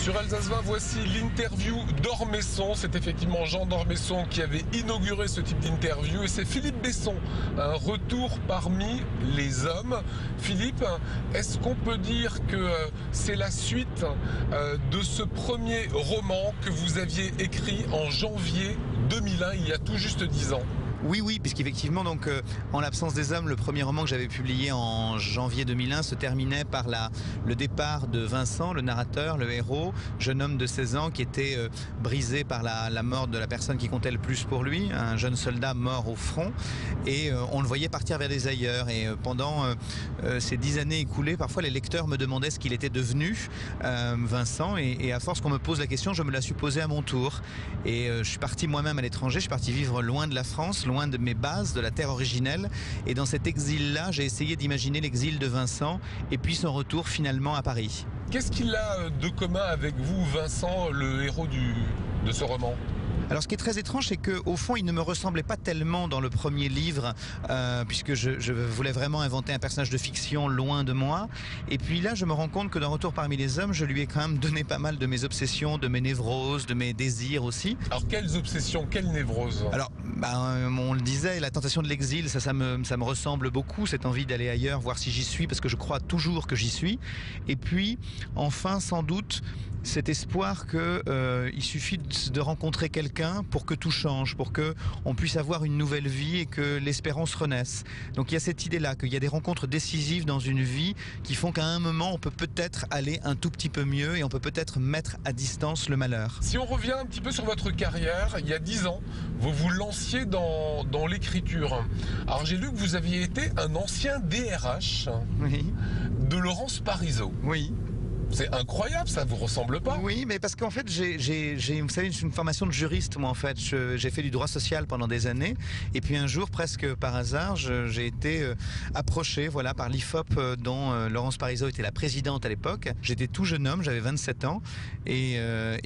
Sur Alsace 20, voici l'interview d'Ormesson. C'est effectivement Jean d'Ormesson qui avait inauguré ce type d'interview. Et c'est Philippe Besson, un retour parmi les hommes. Philippe, est-ce qu'on peut dire que c'est la suite de ce premier roman que vous aviez écrit en janvier 2001, il y a tout juste 10 ans? Oui, puisqu'effectivement, donc, en l'absence des hommes, le premier roman que j'avais publié en janvier 2001 se terminait par le départ de Vincent, le narrateur, le héros, jeune homme de 16 ans qui était brisé par la mort de la personne qui comptait le plus pour lui, un jeune soldat mort au front, et on le voyait partir vers des ailleurs. Et pendant ces 10 années écoulées, parfois les lecteurs me demandaient ce qu'il était devenu, Vincent, et à force qu'on me pose la question, je me la suis posée à mon tour. Et je suis parti moi-même à l'étranger, je suis parti vivre loin de la France, loin de mes bases, de la terre originelle, et dans cet exil-là, j'ai essayé d'imaginer l'exil de Vincent et puis son retour finalement à Paris. Qu'est-ce qu'il a de commun avec vous, Vincent, le héros de ce roman ? Alors ce qui est très étrange, c'est qu'au fond, il ne me ressemblait pas tellement dans le premier livre, puisque je voulais vraiment inventer un personnage de fiction loin de moi. Et puis là, je me rends compte que dans Retour parmi les hommes, je lui ai quand même donné pas mal de mes obsessions, de mes névroses, de mes désirs aussi. Alors quelles obsessions, quelles névroses? Alors, on le disait, la tentation de l'exil, ça me ressemble beaucoup, cette envie d'aller ailleurs, voir si j'y suis, parce que je crois toujours que j'y suis. Et puis, enfin, sans doute, cet espoir qu'il suffit de rencontrer quelqu'un pour que tout change, pour qu'on puisse avoir une nouvelle vie et que l'espérance renaisse. Donc il y a cette idée-là, qu'il y a des rencontres décisives dans une vie qui font qu'à un moment, on peut peut-être aller un tout petit peu mieux et on peut peut-être mettre à distance le malheur. Si on revient un petit peu sur votre carrière, il y a 10 ans, vous vous lanciez dans l'écriture. Alors j'ai lu que vous aviez été un ancien DRH de Laurence Parisot. Oui. C'est incroyable, ça vous ressemble pas? Oui, mais parce qu'en fait, vous savez, une formation de juriste, moi, en fait. J'ai fait du droit social pendant des années. Et puis un jour, presque par hasard, j'ai été approché, voilà, par l'IFOP dont Laurence Parisot était la présidente à l'époque. J'étais tout jeune homme, j'avais 27 ans. Et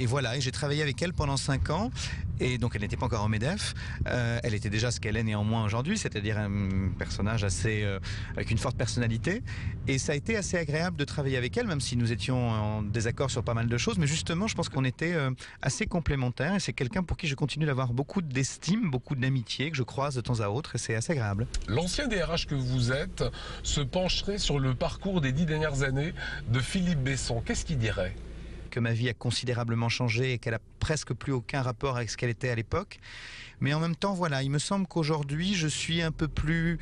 voilà, et j'ai travaillé avec elle pendant 5 ans. Et donc, elle n'était pas encore en MEDEF. Elle était déjà ce qu'elle est néanmoins aujourd'hui, c'est-à-dire un personnage avec une forte personnalité. Et ça a été assez agréable de travailler avec elle, même si nous étions en désaccord sur pas mal de choses, mais justement je pense qu'on était assez complémentaires et c'est quelqu'un pour qui je continue d'avoir beaucoup d'estime, beaucoup d'amitié que je croise de temps à autre et c'est assez agréable. L'ancien DRH que vous êtes se pencherait sur le parcours des 10 dernières années de Philippe Besson. Qu'est-ce qu'il dirait? Que ma vie a considérablement changé et qu'elle a presque plus aucun rapport avec ce qu'elle était à l'époque. Mais en même temps, voilà, il me semble qu'aujourd'hui je suis un peu plus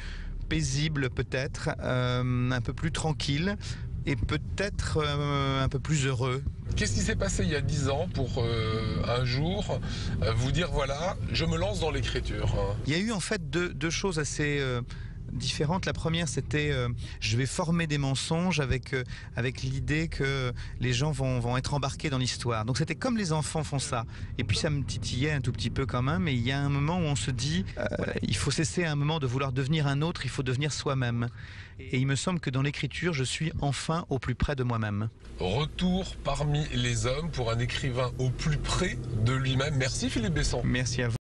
paisible peut-être, un peu plus tranquille, et peut-être un peu plus heureux. Qu'est-ce qui s'est passé il y a 10 ans pour un jour vous dire voilà, je me lance dans l'écriture? Il y a eu en fait deux choses assez différentes. La première, c'était je vais former des mensonges avec l'idée que les gens vont être embarqués dans l'histoire. Donc c'était comme les enfants font ça. Et puis ça me titillait un tout petit peu quand même. Et il y a un moment où on se dit il faut cesser à un moment de vouloir devenir un autre, il faut devenir soi-même. Et il me semble que dans l'écriture, je suis enfin au plus près de moi-même. Retour parmi les hommes pour un écrivain au plus près de lui-même. Merci Philippe Besson. Merci à vous.